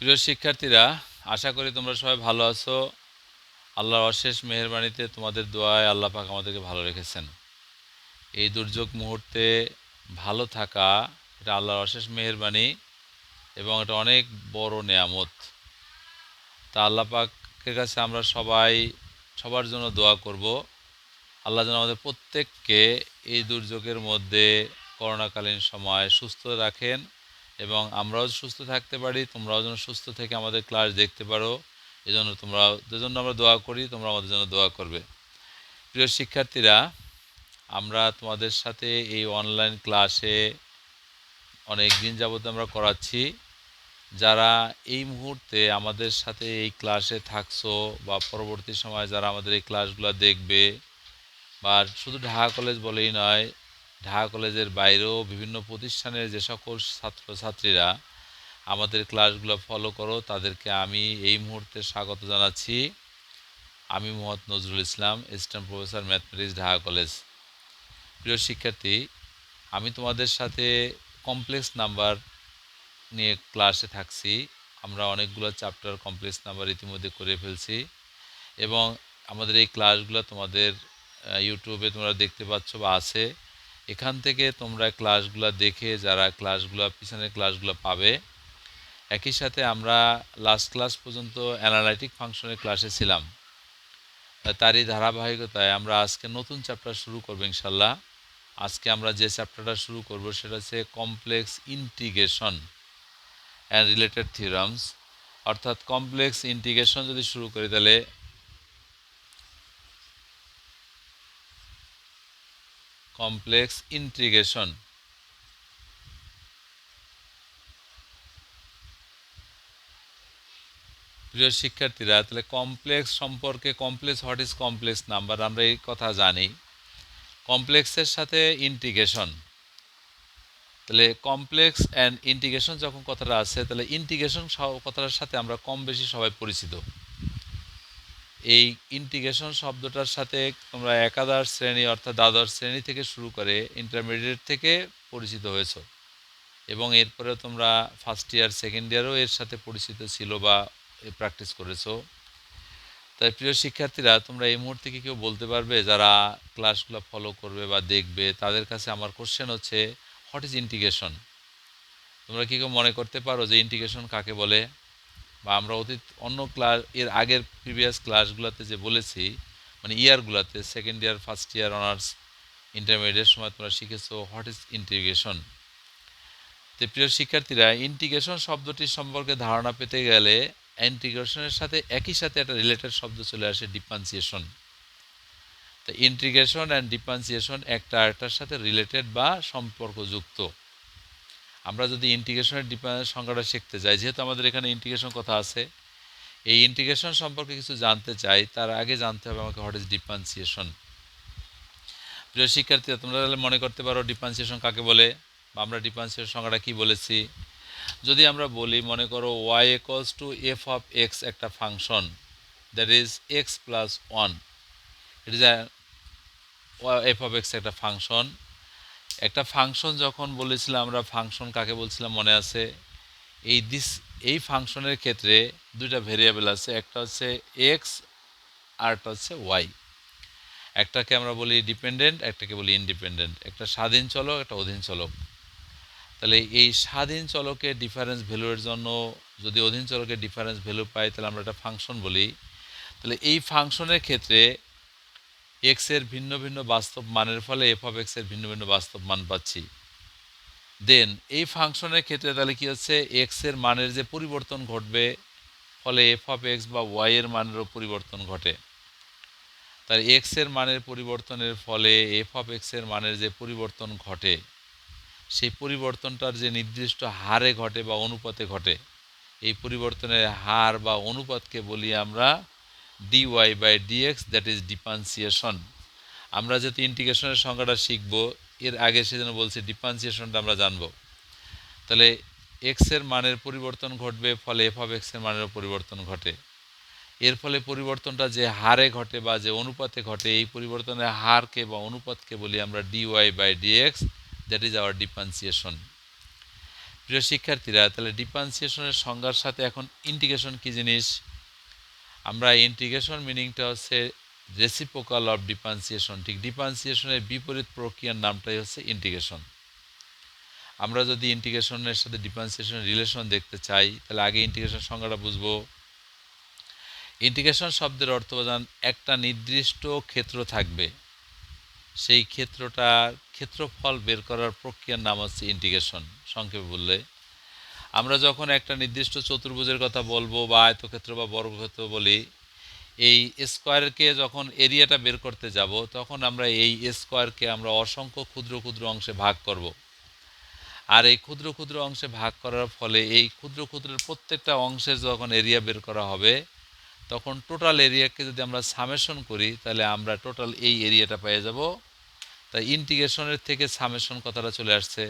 প্রিয় শিক্ষার্থীরা, আশা করি তোমরা সবাই ভালো আছো। আল্লাহর অশেষ মেহেরবানিতে তোমাদের দোয়ায় আল্লাহ পাক আমাদেরকে ভালো রেখেছেন। এই দুর্যোগ মুহূর্তে ভালো থাকা এটা আল্লাহর অশেষ মেহেরবানি এবং এটা অনেক বড় নেয়ামত। তা আল্লাহ পাকের কাছে আমরা সবাই সবার জন্য দোয়া করব। আল্লাহ যেন আমাদের প্রত্যেককে এই দুর্যোগের মধ্যে করোনাকালীন সময় সুস্থ রাখেন এবং আমরাও সুস্থ থাকতে পারি, তোমরাও যেন সুস্থ থেকে আমাদের ক্লাস দেখতে পারো। এজন্য আমরা দোয়া করি, তোমরা আমাদের জন্য দোয়া করবে। প্রিয় শিক্ষার্থীরা, আমরা তোমাদের সাথে এই অনলাইন ক্লাসে অনেক দিন যাবত আমরা করাচ্ছি। যারা এই মুহূর্তে আমাদের সাথে এই ক্লাসে থাকছো বা পরবর্তী সময় যারা আমাদের এই ক্লাসগুলো দেখবে, বা শুধু ঢাকা কলেজ বলেই নয়, ঢাকা কলেজের বাইরেও বিভিন্ন প্রতিষ্ঠানের যে সকল ছাত্রছাত্রীরা আমাদের ক্লাসগুলো ফলো করো, তাদেরকে আমি এই মুহূর্তে স্বাগত জানাচ্ছি। আমি Mohammad Nazrul Islam, assistant professor mathematics, Dhaka college. প্রিয় শিক্ষার্থী, আমি তোমাদের সাথে কমপ্লেক্স নাম্বার নিয়ে ক্লাসে থাকছি। আমরা অনেকগুলো চ্যাপ্টার কমপ্লেক্স নাম্বার ইতিমধ্যে করে ফেলছি এবং আমাদের এই ক্লাসগুলো তোমাদের ইউটিউবে তোমরা দেখতে পাচ্ছ বা আছে। এখান থেকে তোমরা ক্লাসগুলো দেখে যারা ক্লাসগুলো পিছনের ক্লাসগুলো পাবে। একই সাথে আমরা লাস্ট ক্লাস পর্যন্ত অ্যানালাইটিক ফাংশনের ক্লাসে ছিলাম। তারই ধারাবাহিকতায় আমরা আজকে নতুন চ্যাপ্টার শুরু করব ইনশাল্লাহ। আজকে আমরা যে চ্যাপ্টারটা শুরু করব সেটা হচ্ছে কমপ্লেক্স ইন্টিগ্রেশন অ্যান্ড রিলেটেড থিওরামস। অর্থাৎ কমপ্লেক্স ইন্টিগ্রেশন যদি শুরু করি তাহলে কমপ্লেক্স ইন্টিগ্রেশন, প্রিয় শিক্ষার্থীরা, তাহলে কমপ্লেক্স সম্পর্কে, complex, what is complex number, আমরা এই কথা জানি। কমপ্লেক্সের সাথে ইন্টিগ্রেশন, তাহলে কমপ্লেক্স অ্যান্ড ইন্টিগ্রেশন যখন কথাটা আছে, তাহলে ইন্টিগ্রেশন কথাটার সাথে আমরা কম বেশি সবাই পরিচিত। এই ইন্টিগ্রেশন শব্দটার সাথে তোমরা একাদশ শ্রেণী অর্থাৎ দ্বাদশ শ্রেণী থেকে শুরু করে ইন্টারমিডিয়েট থেকে পরিচিত হয়েছ এবং এরপরে তোমরা ফার্স্ট ইয়ার সেকেন্ড ইয়ারও এর সাথে পরিচিত ছিল বা প্র্যাকটিস করেছো। তাই প্রিয় শিক্ষার্থীরা, তোমরা এই মুহূর্তে কি কেউ বলতে পারবে যারা ক্লাসগুলো ফলো করবে বা দেখবে, তাদের কাছে আমার কোশ্চেন হচ্ছে হোয়াট ইজ ইন্টিগ্রেশন? তোমরা কি কেউ মনে করতে পারো যে ইন্টিগ্রেশন কাকে বলে? বা আমরা অন্য ক্লাস এর আগের প্রিভিয়াস ক্লাসগুলোতে যে বলেছি, মানে ইয়ারগুলোতে second year, first year, honours, intermediate সময় তোমরা শিখেছো হোয়াট ইজ ইন্টিগ্রেশন। তো প্রিয় শিক্ষার্থীরা, ইন্টিগ্রেশন শব্দটি সম্পর্কে ধারণা পেতে গেলে ইন্টিগ্রেশনের সাথে একই সাথে একটা রিলেটেড শব্দ চলে আসে, ডিফারেন্সিয়েশন। তো ইন্টিগ্রেশন অ্যান্ড ডিফারেন্সিয়েশন একটা আরেকটার সাথে রিলেটেড বা সম্পর্কযুক্ত। আমরা যদি ইন্টিগ্রেশনের সংজ্ঞাটা শিখতে যাই, যেহেতু আমাদের এখানে ইন্টিগ্রেশন কথা আছে, এই ইন্টিগ্রেশন সম্পর্কে কিছু জানতে চাই, তার আগে জানতে হবে আমাকে হোয়াট ইজ ডিফারেন্সিয়েশন। প্রিয় শিক্ষার্থীরা, তোমরা তাহলে মনে করতে পারো ডিফারেন্সিয়েশন কাকে বলে, বা আমরা ডিফারেন্সিয়েশন সংজ্ঞাটা কী বলেছি। যদি আমরা বলি, মনে করো y equals to F of X একটা function, that is X plus one. It is F of X একটা ফাংশন। একটা ফাংশন যখন বলেছিলাম আমরা, ফাংশন কাকে বলছিলাম মনে আছে? এই ফাংশনের ক্ষেত্রে দুইটা ভেরিয়েবল আছে, একটা হচ্ছে এক্স আর একটা হচ্ছে ওয়াই। একটাকে আমরা বলি ডিপেন্ডেন্ট, একটাকে বলি ইনডিপেন্ডেন্ট। একটা স্বাধীন চলক, একটা অধীন চলক। তাহলে এই স্বাধীন চলকের ডিফারেন্স ভ্যালুর জন্য যদি অধীন চলকের ডিফারেন্স ভ্যালু পাই, তাহলে আমরা একটা ফাংশন বলি। তাহলে এই ফাংশনের ক্ষেত্রে এক্সের ভিন্ন ভিন্ন বাস্তব মানের ফলে এফ অফ এক্সের ভিন্ন ভিন্ন বাস্তব মান পাচ্ছি। দেন এই ফাংশনের ক্ষেত্রে তাহলে কি হচ্ছে, এক্সের মানের যে পরিবর্তন ঘটবে, ফলে এফ অফ এক্স বা ওয়াই এর মানেরও পরিবর্তন ঘটে। তাই এক্সের মানের পরিবর্তনের ফলে এফ অফ এক্সের মানের যে পরিবর্তন ঘটে, সেই পরিবর্তনটার যে নির্দিষ্ট হারে ঘটে বা অনুপাতে ঘটে, এই পরিবর্তনের হার বা অনুপাতকে বলি আমরা dy by dx, that is differentiation. আমরা যেহেতু ইন্টিগ্রেশনের সংজ্ঞাটা শিখব, এর আগে সেজন্য বলছি ডিফারেন্সিয়েশনটা আমরা জানব। তাহলে এক্সের মানের পরিবর্তন ঘটবে, ফলে এফ অফ এক্সের মানেরও পরিবর্তন ঘটে। এর ফলে পরিবর্তনটা যে হারে ঘটে বা যে অনুপাতে ঘটে, এই পরিবর্তনের হারকে বা অনুপাতকে বলি আমরা dy by dx, that is our differentiation. প্রিয় শিক্ষার্থীরা, তাহলে ডিফারেন্সিয়েশনের সংজ্ঞার সাথে এখন ইন্টিগ্রেশন কী জিনিস? আমরা ইন্টিগ্রেশন মিনিংটা হচ্ছে রেসিপ্রোকাল অফ ডিফারেন্সিয়েশন। ঠিক ডিফারেন্সিয়েশনের বিপরীত প্রক্রিয়ার নামটাই হচ্ছে ইন্টিগ্রেশন। আমরা যদি ইন্টিগ্রেশনের সাথে ডিফারেন্সিয়েশনের রিলেশন দেখতে চাই, তাহলে আগে ইন্টিগ্রেশন সংজ্ঞাটা বুঝবো। ইন্টিগ্রেশন শব্দের অর্থ বোঝান একটা নির্দিষ্ট ক্ষেত্র থাকবে, সেই ক্ষেত্রফল বের করার প্রক্রিয়ার নাম হচ্ছে ইন্টিগ্রেশন। সংক্ষেপে বললে, আমরা যখন একটা নির্দিষ্ট চতুর্ভুজের কথা বলবো বা আয়তক্ষেত্র বা বর্গক্ষেত্র বলি, এই স্কোয়ারকে যখন এরিয়াটা বের করতে যাব, তখন আমরা এই স্কোয়ারকে আমরা অসংখ্য ক্ষুদ্র ক্ষুদ্র অংশে ভাগ করব। আর এই ক্ষুদ্র ক্ষুদ্র অংশে ভাগ করার ফলে এই ক্ষুদ্র ক্ষুদ্রের প্রত্যেকটা অংশের যখন এরিয়া বের করা হবে, তখন টোটাল এরিয়াকে যদি আমরা সামেশন করি, তাহলে আমরা টোটাল এই এরিয়াটা পেয়ে যাব। তাই ইন্টিগ্রেশনের থেকে সামেশন কথাটা চলে আসছে।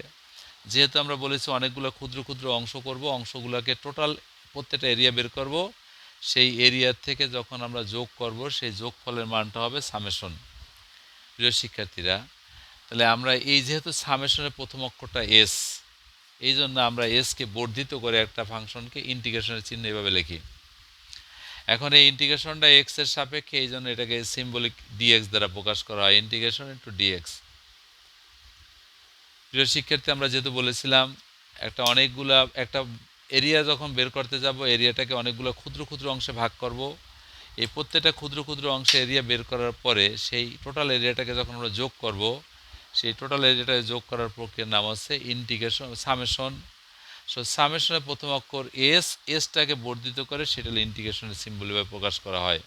যেহেতু আমরা বলেছি অনেকগুলো ক্ষুদ্র ক্ষুদ্র অংশ করব, অংশগুলোকে টোটাল প্রত্যেকটা এরিয়া বের করব, সেই এরিয়ার থেকে যখন আমরা যোগ করব, সেই যোগফলের মানটা হবে সামেশন। প্রিয় শিক্ষার্থীরা, তাহলে আমরা এই যেহেতু সামেশনের প্রথম অক্ষরটা এস, এই জন্য আমরা এসকে বর্ধিত করে একটা ফাংশনকে ইন্টিগ্রেশনের চিহ্ন এভাবে লিখি। এখন এই ইন্টিগ্রেশনটা এক্স এর সাপেক্ষে, এই জন্য এটাকে সিম্বলিক ডিএক্স দ্বারা প্রকাশ করা হয়, ইন্টিগ্রেশন ইন্টু ডিএক্স। প্রিয় শিক্ষার্থী, আমরা যেহেতু বলেছিলাম একটা এরিয়া যখন বের করতে যাব, এরিয়াটাকে অনেকগুলো ক্ষুদ্র ক্ষুদ্র অংশে ভাগ করব। এই প্রত্যেকটা ক্ষুদ্র ক্ষুদ্র অংশে এরিয়া বের করার পরে সেই টোটাল এরিয়াটাকে যখন আমরা যোগ করব, সেই টোটাল এরিয়াটাকে যোগ করার প্রক্রিয়ার নাম হচ্ছে ইন্টিগ্রেশন, সামেশন। সো সামেশনের প্রথম অক্ষর এসটাকে বর্ধিত করে সেটা হলো ইন্টিগ্রেশনের সিম্বলভাবে প্রকাশ করা হয়।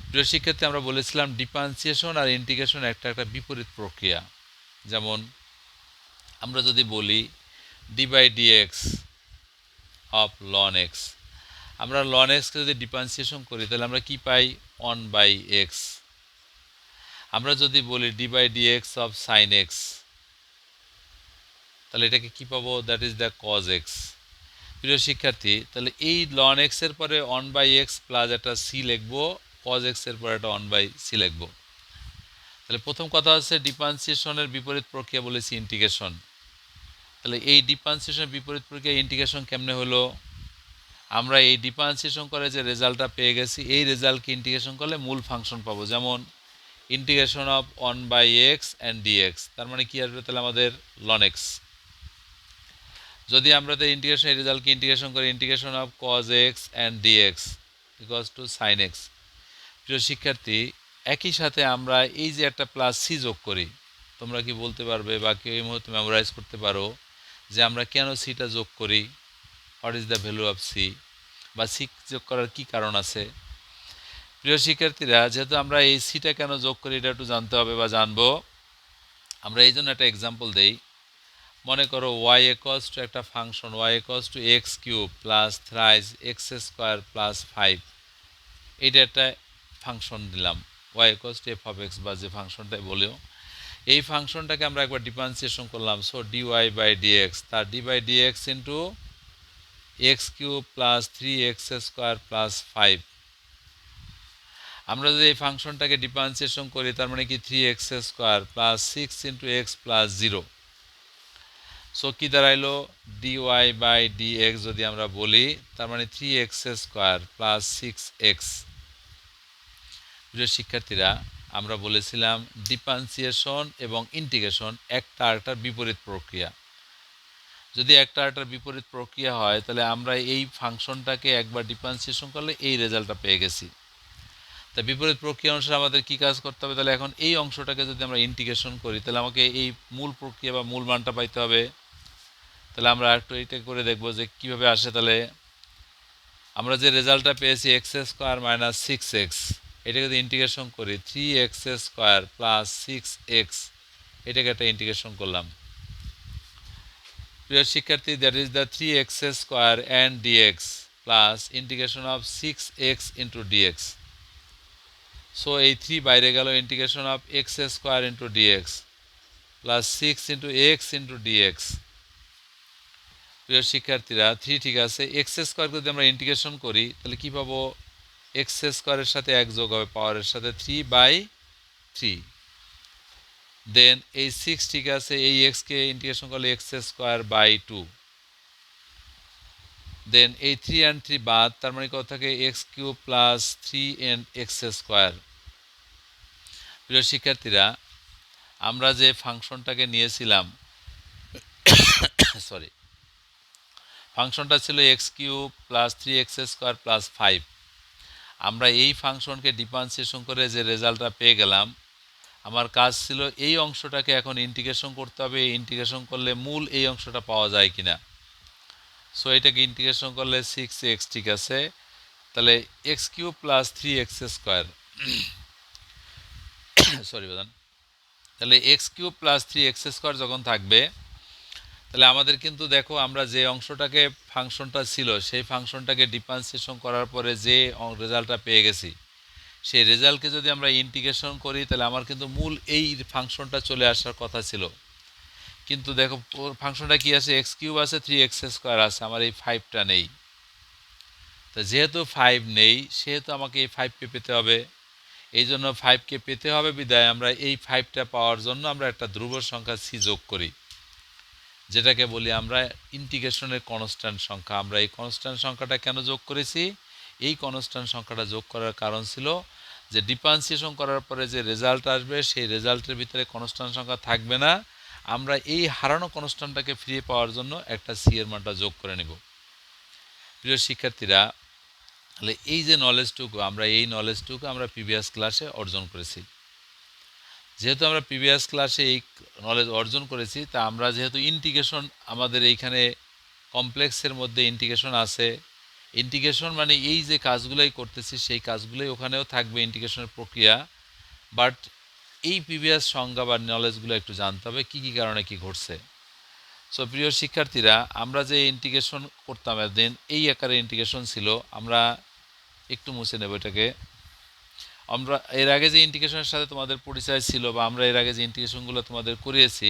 প্রিয় শিক্ষার্থী, আমরা বলেছিলাম ডিফারেন্সিয়েশন আর ইন্টিগ্রেশন একটা বিপরীত প্রক্রিয়া। যেমন আমরা যদি বলি d by dx of ln x, আমরা লন এক্সকে যদি ডিফারেন্সিয়েশন করি, তাহলে আমরা কি পাই? 1/x। আমরা যদি বলি d by dx of sine x, তাহলে এটাকে কি পাবো? That is the cos x. প্রিয় শিক্ষার্থী, তাহলে এই লন এক্স এর পরে 1/x প্লাস একটা সি লিখবো, কজ এক্স এর পরে একটা 1/c লিখবো। তাহলে প্রথম কথা হচ্ছে ডিফারেন্সিয়েশনের বিপরীত প্রক্রিয়া বলেছি ইন্টিগ্রেশন। তাহলে এই ডিফারেন্সিয়েশনের বিপরীত প্রক্রিয়া ইন্টিগ্রেশন কেমনে হলো? আমরা এই ডিফারেন্সিয়েশন করে যে রেজাল্টটা পেয়ে গেছি, এই রেজাল্টকে ইন্টিগ্রেশন করলে মূল ফাংশন পাবো। যেমন integration of 1/x and dx, তার মানে কি আসবে? তাহলে আমাদের লন এক্স। যদি আমরা তো ইন্টিগ্রেশন এই রেজাল্টকে ইন্টিগ্রেশন করি, integration of cos x and dx equals to sine x. প্রিয় শিক্ষার্থী, একই সাথে আমরা এই যে একটা প্লাস সি যোগ করি, তোমরা কি বলতে পারবে বা কেউ এই মুহূর্তে মেমোরাইজ করতে পারো যে আমরা কেন সিটা যোগ করি? What is the value of C, বা সি যোগ করার কি কারণ আছে? প্রিয় শিক্ষার্থীরা, যেহেতু আমরা এই সিটা কেন যোগ করি এটা একটু জানতে হবে বা জানবো। আমরা এই জন্য একটা এক্সাম্পল দেই। মনে করো ওয়াই ইকুয়ালস টু একটা function y equals to x cube plus thrice x square plus 5। এইটা একটা ফাংশন দিলাম, y equals to F of x, বা যে ফাংশনটাই বলেও এই ফাংশনটাকে আমরা একবার ডিফারেন্সিয়েশন করলাম। সো ডিওয়াই বাই ডিএক্স, তার d by dx into x cube plus 3x square plus 5। আমরা যদি এই ফাংশনটাকে ডিফারেন্সিয়েশন করি, তার মানে কি 3x square plus 6 into x plus 0। So কি দাঁড়াইলো? ডিওয়াই বাই ডিএক্স যদি আমরা বলি, তার মানে 3x স্কোয়ার প্লাস 6x। প্রিয় শিক্ষার্থীরা, আমরা বলেছিলাম ডিফারেন্সিয়েশন এবং ইন্টিগ্রেশন একটা আরেকটার বিপরীত প্রক্রিয়া। যদি একটা আরেকটার বিপরীত প্রক্রিয়া হয়, তাহলে আমরা এই ফাংশনটাকে একবার ডিফারেন্সিয়েশন করলে এই রেজাল্টটা পেয়ে গেছি। তা বিপরীত প্রক্রিয়া অনুসারে আমাদের কী কাজ করতে হবে? তাহলে এখন এই অংশটাকে যদি আমরা ইন্টিগ্রেশন করি, তাহলে আমাকে এই মূল প্রক্রিয়া বা মূল মানটা পাইতে হবে। তাহলে আমরা একটু এইটা করে দেখব যে কীভাবে আসে। তাহলে আমরা যে রেজাল্টটা পেয়েছি এক্স স্কোয়ার মাইনাস 6x, এটাকে যদি ইন্টিগ্রেশন করি 3x স্কোয়ার প্লাস 6x, এটাকে একটা ইন্টিগ্রেশন করলাম। প্রিয় শিক্ষার্থী, that is the 3x square and dx plus integration of 6x into dx. So এই 3 বাইরে গেল, integration of x square into dx plus 6 into x into dx. প্রিয় শিক্ষার্থীরা, 3 ঠিক আছে, এক্স স্কোয়ারকে যদি আমরা ইন্টিগ্রেশন করি, তাহলে কী পাবো? এক্স স্কোয়ারের সাথে 1 যোগ হবে পাওয়ারের সাথে 3/3। দেন এই 6 ঠিক আছে, এই এক্সকে ইন্টিগ্রেশন করলে এক্স স্কোয়ার বাই 2। দেন এই 3 and 3 বাদ, তার মানে কত থাকে x³ প্লাস 3x²। প্রিয় শিক্ষার্থীরা, আমরা যে ফাংশনটাকে নিয়েছিলাম, সরি, ফাংশনটা ছিল x³ প্লাস 3x² প্লাস 5। আমরা এই ফাংশনকে ডিফারেন্সিয়েশন করে যে রেজাল্টটা পেয়ে গেলাম, আমার কাজ ছিল এই অংশটাকে এখন ইন্টিগ্রেশন করতে হবে। ইন্টিগ্রেশন করলে মূল এই অংশটা পাওয়া যায় কিনা। সো এটাকে ইন্টিগ্রেশন করলে 6x, ঠিক আছে। তাহলে x³ প্লাস 3x², সরি বাদান, তাহলে x³ প্লাস 3x² যখন থাকবে, তাহলে আমাদের কিন্তু দেখো আমরা যে অংশটাকে ফাংশনটা ছিল সেই ফাংশনটাকে ডিফারেন্সিয়েশন করার পরে যে রেজাল্টটা পেয়ে গেছি, সেই রেজাল্টকে যদি আমরা ইন্টিগ্রেশন করি তাহলে আমার কিন্তু মূল এই ফাংশনটা চলে আসার কথা ছিল। কিন্তু দেখো ফাংশনটা কি আছে, x³ আছে, 3x² আছে, আমার এই 5টা নেই। তো যেহেতু 5 নেই সেহেতু আমাকে এই 5কে পেতে হবে। এই জন্য 5কে পেতে হবে বিদায় আমরা এই 5টা পাওয়ার জন্য আমরা একটা ধ্রুব সংখ্যা c যোগ করি, যেটাকে বলি আমরা ইন্টিগ্রেশনের কনস্ট্যান্ট সংখ্যা। আমরা এই কনস্ট্যান্ট সংখ্যাটা কেন যোগ করেছি? এই কনস্ট্যান্ট সংখ্যাটা যোগ করার কারণ ছিল যে ডিফারেন্সিয়েশন করার পরে যে রেজাল্ট আসবে সেই রেজাল্টের ভিতরে কনস্ট্যান্ট সংখ্যা থাকবে না। আমরা এই হারানো কনস্ট্যান্টটাকে ফিরিয়ে পাওয়ার জন্য একটা c এর মানটা যোগ করে নেব। প্রিয় শিক্ষার্থীরা, তাহলে এই যে নলেজটুকু আমরা প্রিভিয়াস ক্লাসে অর্জন করেছি। যেহেতু আমরা প্রিভিয়াস ক্লাসে এই নলেজ অর্জন করেছি, তা আমরা যেহেতু ইন্টিগ্রেশন, আমাদের এইখানে কমপ্লেক্সের মধ্যে ইন্টিগ্রেশন আছে। ইন্টিগ্রেশন মানে এই যে কাজগুলোই করতেছি সেই কাজগুলোই ওখানেও থাকবে, ইন্টিগ্রেশনের প্রক্রিয়া। বাট এই প্রিভিয়াস সংজ্ঞা বা নলেজগুলো একটু জানতে হবে কী কী কারণে কী ঘটছে। সো প্রিয় শিক্ষার্থীরা, আমরা যে ইন্টিগ্রেশন করতাম একদিন, এই আকারে ইন্টিগ্রেশন ছিল। আমরা একটু মুছে নেব এটাকে। আমরা এর আগে যে ইন্টিগ্রেশনের সাথে তোমাদের পরিচয় ছিল বা আমরা এর আগে যে ইন্টিগ্রেশনগুলো তোমাদের করিয়েছি,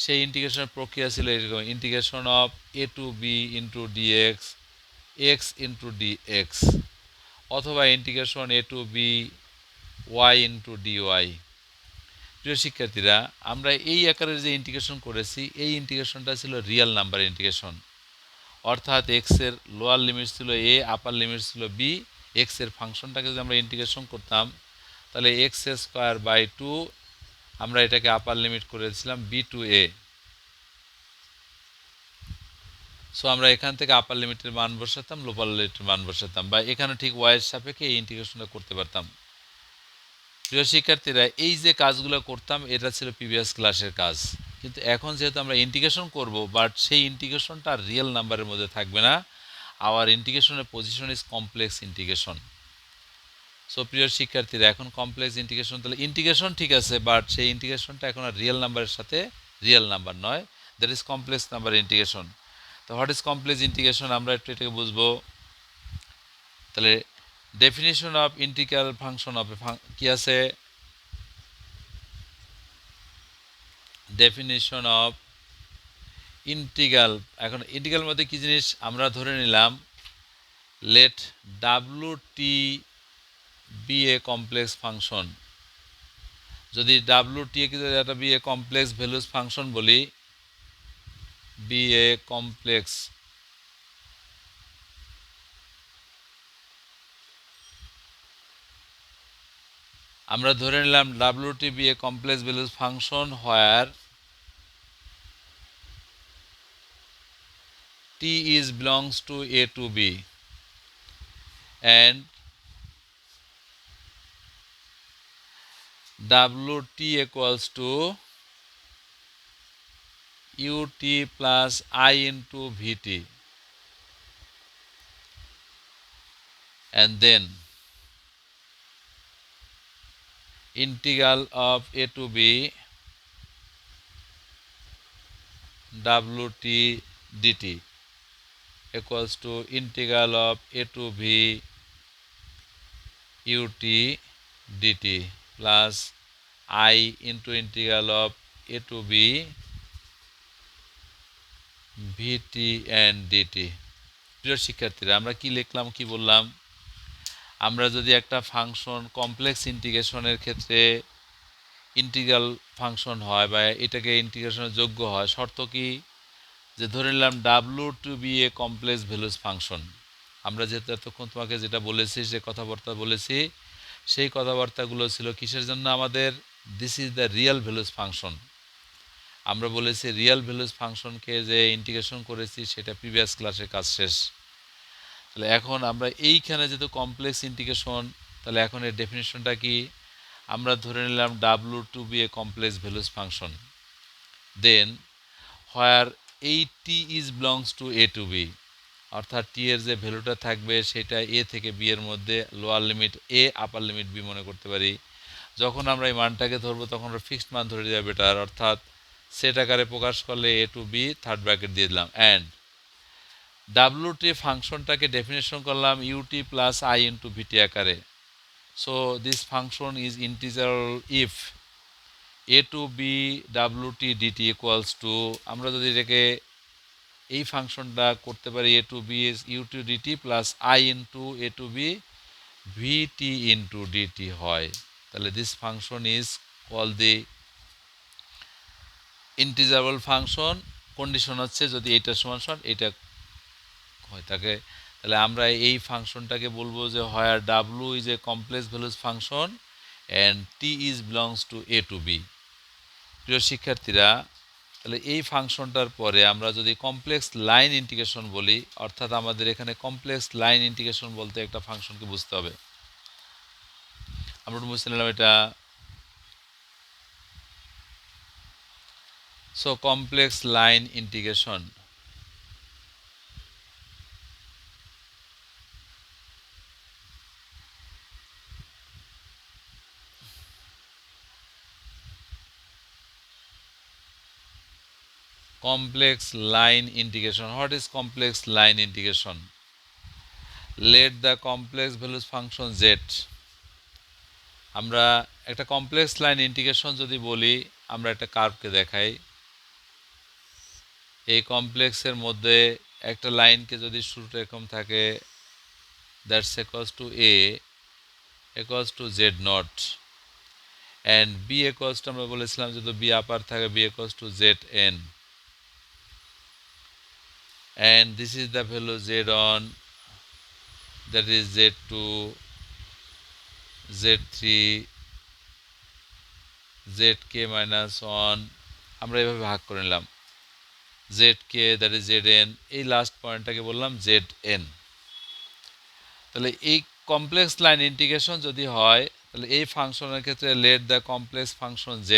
সেই ইন্টিগ্রেশনের প্রক্রিয়া ছিল এরকম: integration of a to b into dx, x into dx, অথবা integration a to b y into dy। প্রিয় শিক্ষার্থীরা, আমরা এই আকারের যে ইন্টিগ্রেশন করেছি এই ইন্টিগ্রেশনটা ছিল রিয়েল নাম্বার ইন্টিগ্রেশন, অর্থাৎ এক্স এর লোয়ার লিমিট ছিল a, আপার লিমিট ছিল b। এক্স এর ফাংশনটাকে যদি আমরা ইন্টিগ্রেশন করতাম তাহলে x²/2, আমরা এটাকে আপার লিমিট করেছিলাম b টু a। সো আমরা এখান থেকে আপার লিমিটের মান বসাতাম, লোয়ার লিমিটের মান বসাতাম, বা এখানে ঠিক y এর সাপেক্ষে এই ইন্টিগ্রেশনটা করতে পারতাম। প্রিয় শিক্ষার্থীরা, এই যে কাজগুলো করতাম এটা ছিল প্রিভিয়াস ক্লাসের কাজ। কিন্তু এখন যেহেতু আমরা ইন্টিগ্রেশন করব, বাট সেই ইন্টিগ্রেশনটা রিয়েল নাম্বারের মধ্যে থাকবে না। আওয়ার ইন্টিগ্রেশনের position is complex integration. So প্রিয় শিক্ষার্থীরা, এখন কমপ্লেক্স ইন্টিগ্রেশন, তাহলে ইন্টিগ্রেশন ঠিক আছে, বাট সেই ইন্টিগ্রেশনটা এখন আর রিয়েল নাম্বারের সাথে রিয়েল নাম্বার নয়, that is complex number integration. তো হোয়াট ইজ কমপ্লেক্স ইন্টিগ্রেশন, আমরা একটু এটাকে বুঝবো। তাহলে definition of integral function of কি আছে? Definition of integral. এখন ইন্টিগ্রাল মধ্যে কি জিনিস আমরা ধরে নিলাম, late WT B a complex function. যদি WT কে যদি একটা B a complex values function বলি, বি এ কমপ্লেক্স, আমরা ধরে নিলাম WT B a complex values function where T is belongs to A to B and WT equals to UT plus I into VT, and then integral of A to B WT dt equals to integral of A to B UT dt plus I into integral of A to B VT and dt। প্রিয় শিক্ষার্থীরা, আমরা কি লিখলাম, কি বললাম? আমরা যদি একটা ফাংশন কমপ্লেক্স ইন্টিগ্রেশনের ক্ষেত্রে ইন্টিগ্রাল ফাংশন হয় বা এটাকে ইন্টিগ্রেশনের যোগ্য হয়, শর্ত কি? যে ধরে নিলাম W to be a complex values function. আমরা যেহেতু এতক্ষণ তোমাকে যেটা বলেছি, যে কথাবার্তা বলেছি, সেই কথাবার্তাগুলো ছিল কিসের জন্য আমাদের? This is the real values function. আমরা বলেছি রিয়েল ভ্যালুস ফাংশনকে যে ইন্টিগ্রেশন করেছি সেটা প্রিভিয়াস ক্লাসে কাজ শেষ। তাহলে এখন আমরা এইখানে যেহেতু কমপ্লেক্স ইন্টিগ্রেশন, তাহলে এখন এর ডেফিনেশনটা কি? আমরা ধরে নিলাম W to be a complex values function, then where এই T is belongs to A to B, অর্থাৎ টি এর যে ভ্যালুটা থাকবে সেটা এ থেকে বি এর মধ্যে লোয়ার লিমিট এ আপার লিমিট বি মনে করতে পারি। যখন আমরা এই মানটাকে ধরবো তখন আমরা ফিক্সড মান ধরে দেওয়া বেটার, অর্থাৎ সেট আকারে প্রকাশ করলে A to B third bracket দিয়ে দিলাম। অ্যান্ড ডাব্লুটি ফাংশনটাকে ডেফিনেশন করলাম U T plus I into V T আকারে। So this function is integral if A to B W T D T equals to, আমরা যদি এটাকে এই ফাংশনটা করতে পারি A to B is U to D T plus I into A to B V T into D T হয়, তাহলে this function is called the integrable function. Condition হচ্ছে যদি এইটা সমান সমান এইটা হয় থাকে, তাহলে আমরা এই ফাংশনটাকে বলবো যে হয় W is a complex values function and T is belongs to A to B. প্রিয় শিক্ষার্থীরা, তাহলে এই ফাংশনটার পরে আমরা যদি কমপ্লেক্স লাইন ইন্টিগ্রেশন বলি, অর্থাৎ আমাদের এখানে কমপ্লেক্স লাইন ইন্টিগ্রেশন বলতে একটা ফাংশনকে বুঝতে হবে। আমরা বুঝতে নিলাম এটা। So complex line integration, complex line integration. What is complex line integration? Let the complex values function z, আমরা একটা কমপ্লেক্স লাইন ইন্টিগ্রেশন যদি বলি, আমরা একটা কার্ভকে দেখাই। এই কমপ্লেক্সের মধ্যে একটা লাইনকে যদি শুরুটা এরকম থাকে, that's equals to A equals to Z not, and B equals to আমরা বলেছিলাম যদি বি আপার থাকে B equals to Z N, and this is the value z on, that is z2, z3, zk minus 1, আমরা এভাবে ভাগ করে নিলাম। zk that is zn, এই লাস্ট পয়েন্টটাকে বললাম zn। তাহলে এই কমপ্লেক্স লাইন ইন্টিগ্রেশন যদি হয়, তাহলে এই ফাংশনের ক্ষেত্রে let the complex function z,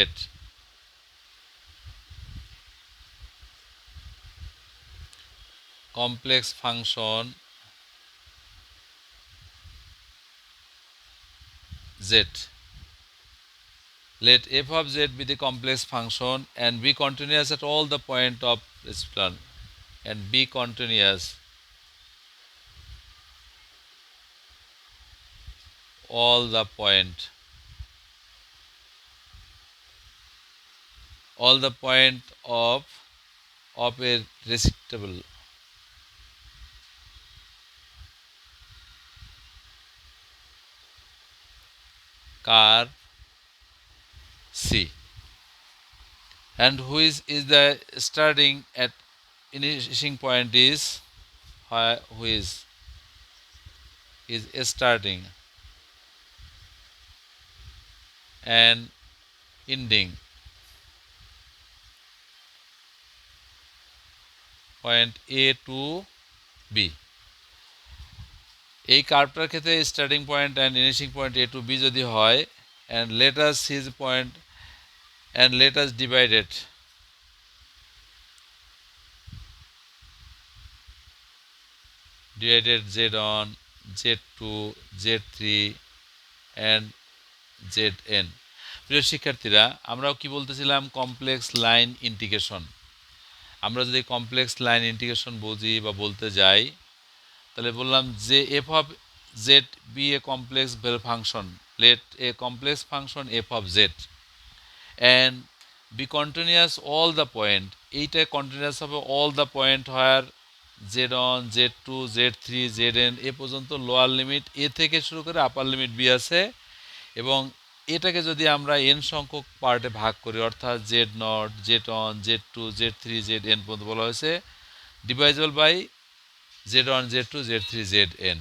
complex function z, let f of z be the complex function and be continuous at all the point of reciprocal, and be continuous all the point of a reciprocal curve C, and which is the starting at initiating point is which is starting and ending point A to B. এই কার্ভটার ক্ষেত্রে starting point and finishing point A to B যদি হয়, and let us seize point and let us divided z on, z2, z3 and zn। প্রিয় শিক্ষার্থীরা, আমরাও কি বলতেছিলাম? Complex line integration. আমরা যদি কমপ্লেক্স লাইন ইন্টিগ্রেশন বুঝি বা বলতে যাই, তাহলে বললাম যে F of Z be a complex value function, let a complex function F of Z and be continuous all the point, এইটা কন্টিনিউয়াস হবে all the point where Z one, Z two, Z three, Z N এ পর্যন্ত lower limit এ থেকে শুরু করে আপার limit B আছে, এবং এটাকে যদি আমরা এন সংখ্যক পার্টে ভাগ করি, অর্থাৎ Z0, Z1, Z2, Z3, Zn পর্যন্ত বলা হয়েছে, divisible by Z1, Z2, Z3, Zn,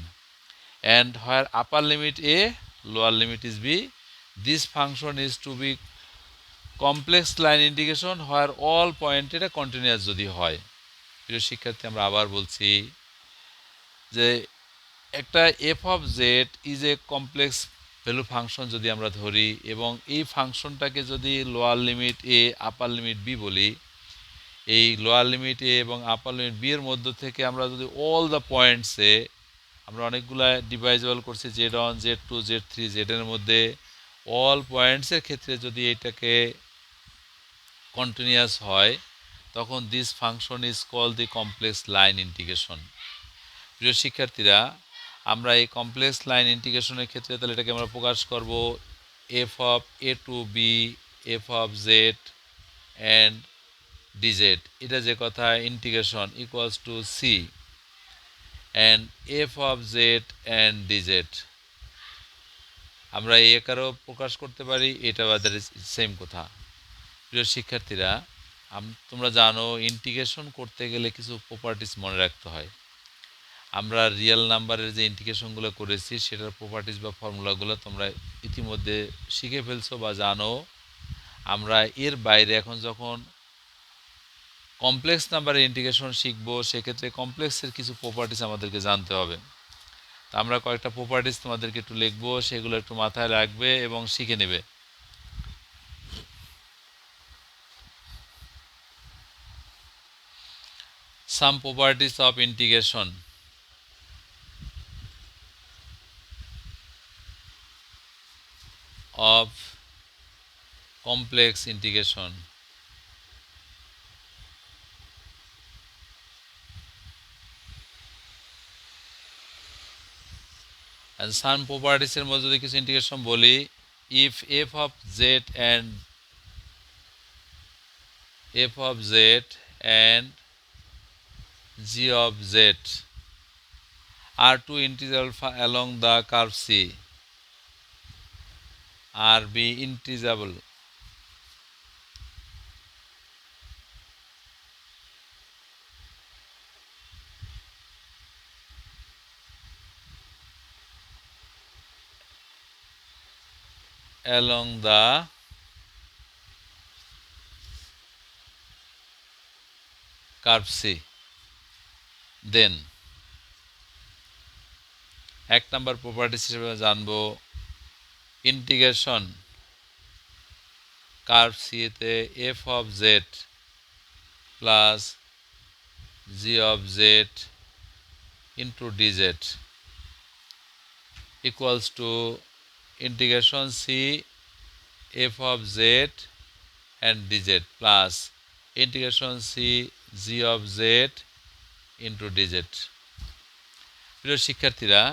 and where upper limit A, lower limit is B, this function is to be complex line integration where all point এটা continuous যদি হয়। প্রিয় শিক্ষার্থী, আমরা আবার বলছি যে একটা F of Z is a complex value function যদি আমরা ধরি, এবং এই ফাংশনটাকে যদি লোয়ার লিমিট এ আপার লিমিট বি বলি, এই লোয়ার লিমিট এ এবং আপার লিমিট বি এর মধ্য থেকে আমরা যদি অল দ্য পয়েন্টসে, আমরা অনেকগুলো ডিভাইজেবল করছি Z1, Z2, Z3, Zn এর মধ্যে, অল পয়েন্টসের ক্ষেত্রে যদি এটাকে কন্টিনিউয়াস হয়, তখন this function is called the complex line integration. প্রিয় শিক্ষার্থীরা, আমরা এই কমপ্লেক্স লাইন ইন্টিগ্রেশনের ক্ষেত্রে তাহলে এটাকে আমরা প্রকাশ করব F of A to B, F of Z and D Z, এটা যে কথা, integration equals to C and F of Z and D Z. আমরা এই আকারেও প্রকাশ করতে পারি, এটা বাদের সেম কথা। প্রিয় শিক্ষার্থীরা, তোমরা জানো ইন্টিগ্রেশন করতে গেলে কিছু প্রপার্টিস মনে রাখতে হয়। আমরা রিয়েল নাম্বারের যে ইন্টিগ্রেশনগুলো করেছি সেটার প্রপার্টিস বা ফর্মুলাগুলো তোমরা ইতিমধ্যে শিখে ফেলছো বা জানো। আমরা এর বাইরে এখন যখন কমপ্লেক্স নাম্বারের ইন্টিগ্রেশন শিখব, সেক্ষেত্রে কমপ্লেক্সের কিছু প্রপার্টিস আমাদেরকে জানতে হবে। তা আমরা কয়েকটা প্রপার্টিস তোমাদেরকে একটু লিখবো, সেগুলো একটু মাথায় রাখবে এবং শিখে নেবে। Some properties of integration. Of complex integration. And some properties এর মধ্যে যদি কিছু ইন্টিগ্রেশন বলি, if f of z and g of z are two integers along the curve C, are be integrable along the curve C, then এক number properties হিসেবে জানবো integration curve C তে F of Z plus G of Z into D Z equals to integration C F of Z and D Z plus integration C G of Z into D Z. প্রিয় শিক্ষার্থীরা,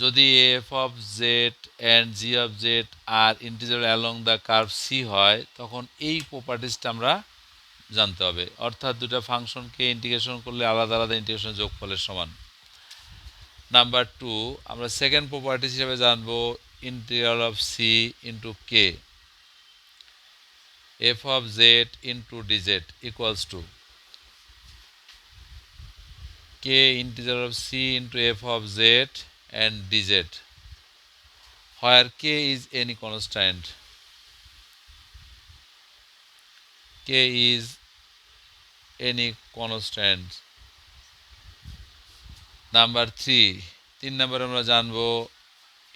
যদি F of Z and G of Z are integer along the curve C হয়, তখন এই প্রপার্টিসটা আমরা জানতে হবে, অর্থাৎ দুটা ফাংশনকে ইন্টিগ্রেশন করলে আলাদা আলাদা ইন্টিগ্রেশন যোগফলের সমান। নাম্বার 2, আমরা সেকেন্ড প্রপার্টিস হিসেবে জানবো integral of C into K F of Z into D Z equals to K integral of C into F of Z and dz, where k is any constant. K is any constant. Number 3, 3 নম্বর আমরা জানবো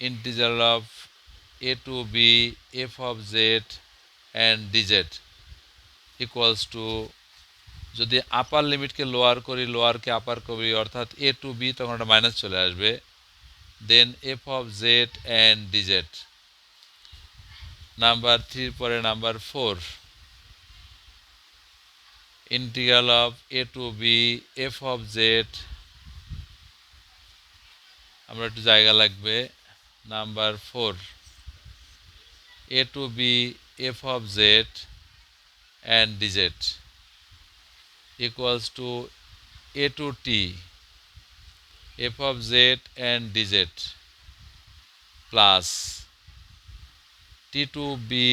integral of a to b f of z and dz equals to, যদি আপার লিমিটকে lower করি, লোয়ারকে আপার করি, অর্থাৎ a to b, তখন একটা minus চলে আসবে, then f of z and dz. Number 3 পরে number 4, integral of a to b f of z, আমরা একটু জায়গা লাগবে, number 4 a to b f of z and dz equals to a to t f of z and dz plus T to B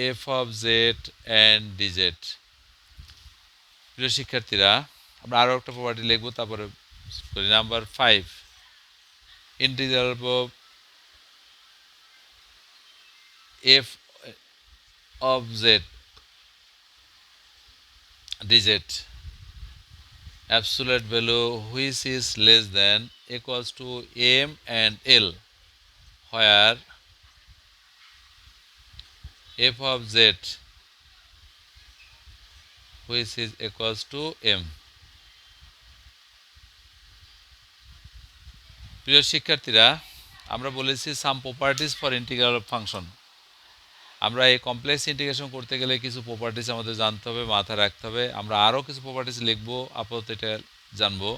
F of Z and D Z. প্রিয় শিক্ষার্থীরা, আমরা আরও একটা property লিখব, তারপরে number 5 integral of F of Z D Z absolute value which is less than equals to m and l, where f of z which is equals to m। প্রিয় শিক্ষার্থীরা, আমরা বলেছি some properties for integral of function. আমরা এই complex integration করতে গেলে কিছু properties আমাদের জানতে হবে, মাথায় রাখতে হবে। আমরা আরও কিছু প্রপার্টিজ লিখব, আপাতত এটা জানবো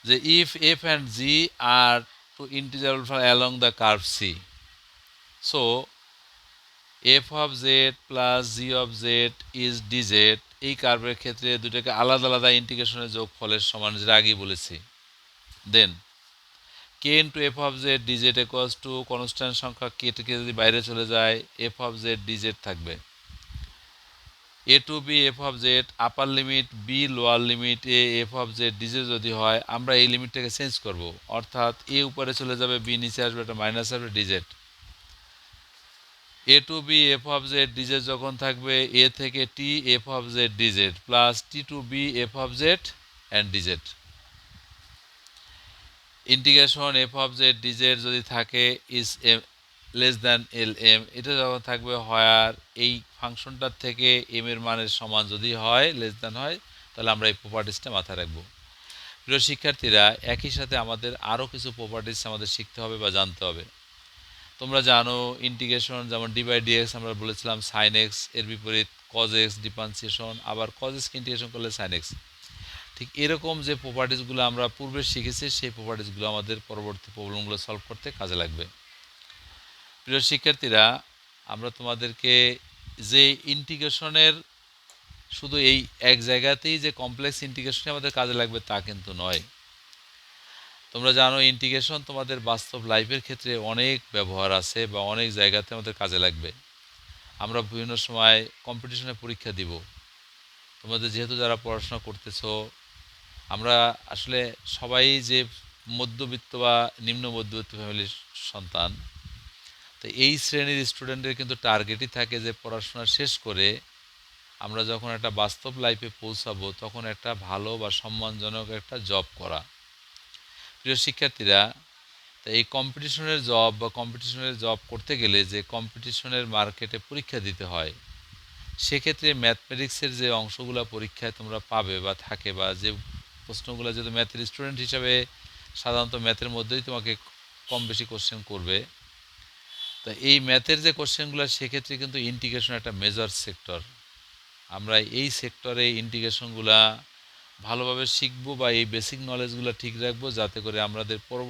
যে if F and G are two integral along the curve C, so F of Z plus G of Z is D Z, এই কার্ভের ক্ষেত্রে দুটোকে আলাদা আলাদা ইন্টিগ্রেশনের যোগফলের সমান, যেটা আগেই বলেছি। Then K into F of Z D Z equals to constant সংখ্যা কে থেকে যদি বাইরে চলে যায় এফ অফ জেড ডিজেড থাকবে। A to B F of Z upper limit B lower limit A F of Z D Z যদি হয়, আমরা এই লিমিটটাকে চেঞ্জ করব, অর্থাৎ এ উপরে চলে যাবে, বি নিচে আসবে, এটা মাইনাস আসবে D Z. A to B F of Z D Z যখন থাকবে, এ থেকে T F of Z D Z plus T to B F of Z and D Z. Integration F of Z D Z যদি থাকে is M less than L M, এটা যখন থাকবে হয়ার এই ফাংশনটার থেকে এম এর মানের সমান যদি হয়, লেস দ্যান হয়, তাহলে আমরা এই প্রপার্টিসটা মাথায় রাখবো। প্রিয় শিক্ষার্থীরা, একই সাথে আমাদের আরও কিছু প্রপার্টিস আমাদের শিখতে হবে বা জানতে হবে। তোমরা জানো ইন্টিগ্রেশন যেমন ডি বাই ডিএক্স আমরা বলেছিলাম সাইন এক্স, এর বিপরীত কজ এক্স ডিফারেন্সিয়েশন, আবার কজ এক্সকে ইন্টিগ্রেশন করলে সাইন এক্স। ঠিক এরকম যে প্রপার্টিসগুলো আমরা পূর্বে শিখেছি, সেই প্রপার্টিসগুলো আমাদের পরবর্তী প্রবলেমগুলো সলভ করতে কাজে লাগবে। প্রিয় শিক্ষার্থীরা, আমরা তোমাদেরকে যে ইন্টিগ্রেশনের শুধু এই এক জায়গাতেই যে কমপ্লেক্স ইন্টিগ্রেশনই আমাদের কাজে লাগবে তা কিন্তু নয়। তোমরা জানো ইন্টিগ্রেশন তোমাদের বাস্তব লাইফের ক্ষেত্রে অনেক ব্যবহার আছে বা অনেক জায়গাতে আমাদের কাজে লাগবে। আমরা বিভিন্ন সময় কম্পিটিশনে পরীক্ষা দিব। তোমাদের যেহেতু যারা পড়াশোনা করতেছো, আমরা আসলে সবাই যে মধ্যবিত্ত বা নিম্ন মধ্যবিত্ত ফ্যামিলির সন্তান, তো এই শ্রেণীর স্টুডেন্টের কিন্তু টার্গেটই থাকে যে পড়াশোনা শেষ করে আমরা যখন একটা বাস্তব লাইফে পৌঁছাবো তখন একটা ভালো বা সম্মানজনক একটা জব করা। প্রিয় শিক্ষার্থীরা, তো এই কম্পিটিশনের জব বা কম্পিটিশনের জব করতে গেলে যে কম্পিটিশনের মার্কেটে পরীক্ষা দিতে হয়, সেক্ষেত্রে ম্যাথমেটিক্সের যে অংশগুলো পরীক্ষায় তোমরা পাবে বা থাকে, বা যে প্রশ্নগুলো যেহেতু ম্যাথের স্টুডেন্ট হিসাবে সাধারণত ম্যাথের মধ্যেই তোমাকে কম বেশি কোশ্চেন করবে, তা এই ম্যাথের যে কোশ্চেনগুলো সেক্ষেত্রে কিন্তু ইন্টিগ্রেশন একটা মেজর সেক্টর। আমরা এই সেক্টরে ইন্টিগ্রেশনগুলা ভালোভাবে শিখবো বা এই বেসিক নলেজগুলো ঠিক রাখবো, যাতে করে আমাদের পরবর্তী